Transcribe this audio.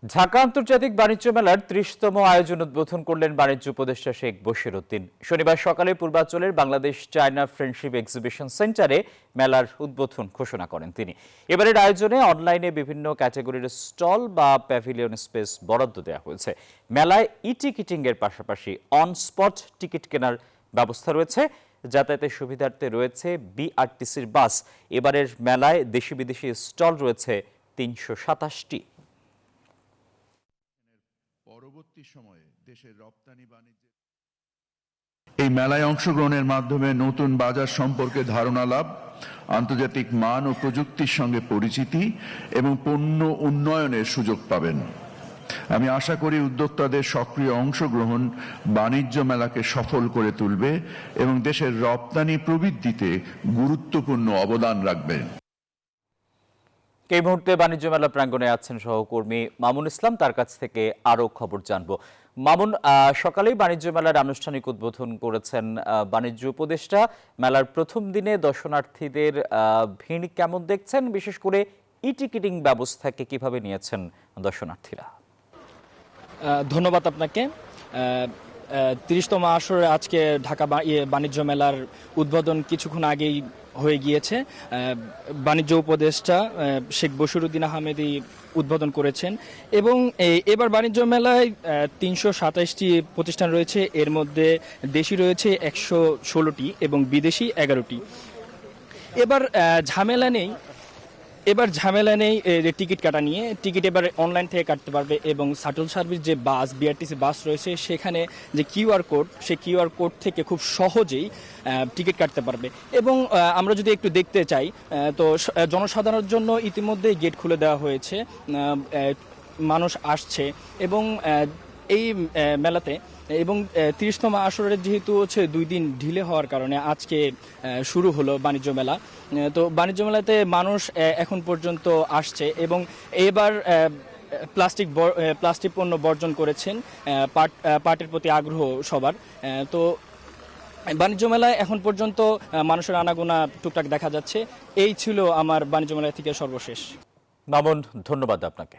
ঢাকা আন্তর্জাতিক বাণিজ্য মেলার ৩০তম আয়োজন উদ্বোধন করলেন বাণিজ্য উপদেষ্টা শেখ বশির উদ্দিন। শনিবার সকালে পূর্বাঞ্চলের বাংলাদেশ চায়না ফ্রেন্ডশিপ এক্সিবিশন সেন্টারে মেলার উদ্বোধন ঘোষণা করেন তিনি। এবারের আয়োজনে অনলাইনে বিভিন্ন ক্যাটাগরির স্টল বা প্যাভিলিয়ন স্পেস বরাদ্দ দেওয়া হয়েছে। মেলায় টিকিটিং এর পাশাপাশি অন স্পট টিকিট কেনার ব্যবস্থা রয়েছে। যাতায়াতের সুবিধার্থে রয়েছে বিআরটিসির বাস। এবারের মেলায় দেশি বিদেশি স্টল রয়েছে ৩২৭টি। পরবর্তী সময়ে দেশের রপ্তানি বাণিজ্যে এই মেলায় অংশগ্রহণের মাধ্যমে নতুন বাজার সম্পর্কে ধারণা লাভ, আন্তর্জাতিক মান ও প্রযুক্তির সঙ্গে পরিচিতি এবং পণ্য উন্নয়নের সুযোগ পাবেন। আমি আশা করি উদ্যোক্তাদের সক্রিয় অংশগ্রহণ বাণিজ্য মেলাকে সফল করে তুলবে এবং দেশের রপ্তানি প্রবৃদ্ধিতে গুরুত্বপূর্ণ অবদান রাখবে। এই মুহূর্তে বাণিজ্য মেলা প্রাঙ্গণে আছেন সহকর্মী মামুন ইসলাম, তার কাছ থেকে আরো খবর জানবো। মামুন, সকালেই বাণিজ্য মেলার আনুষ্ঠানিক উদ্বোধন করেছেন বাণিজ্য উপদেষ্টা। মেলার প্রথম দিনে দর্শনার্থীদের ভিড় কেমন দেখছেন, বিশেষ করে টিকিটিং ব্যবস্থাকে কিভাবে নিয়েছেন দর্শনার্থীরা? ধন্যবাদ আপনাকে। ৩০তম আসরে আজকে ঢাকা বাণিজ্য মেলার উদ্বোধন কিছুক্ষণ আগেই হয়ে গিয়েছে। বাণিজ্য উপদেষ্টা শেখ বশির উদ্দিন আহমেদই উদ্বোধন করেছেন এবং এবার বাণিজ্য মেলায় ৩২৭টি প্রতিষ্ঠান রয়েছে। এর মধ্যে দেশি রয়েছে ১১৬টি এবং বিদেশি ১১টি। এবার ঝামেলা নেই টিকিট কাটা নিয়ে। টিকিট এবার অনলাইন থেকে কাটতে পারবে এবং শাটল সার্ভিস যে বাস, বিআরটিসি বাস রয়েছে, সেখানে যে কিউআর কোড, সেই কিউআর কোড থেকে খুব সহজেই টিকিট কাটতে পারবে। এবং আমরা যদি একটু দেখতে চাই, তো জনসাধারণের জন্য ইতিমধ্যেই গেট খুলে দেওয়া হয়েছে। মানুষ আসছে এবং এই মেলাতে এবং ৩০তম আসরের যেহেতু ২ দিন ঢিলে হওয়ার কারণে আজকে শুরু হলো বাণিজ্য মেলা। তো বাণিজ্য মেলাতে মানুষ এখন পর্যন্ত আসছে এবং এবার প্লাস্টিক পণ্য বর্জন করেছেন। পাটের প্রতি আগ্রহ সবার। তো বাণিজ্য মেলায় এখন পর্যন্ত মানুষের আনাগোনা টুকটাক দেখা যাচ্ছে। এই ছিল আমার বাণিজ্য মেলা থেকে সর্বশেষ। মামুন, ধন্যবাদ আপনাকে।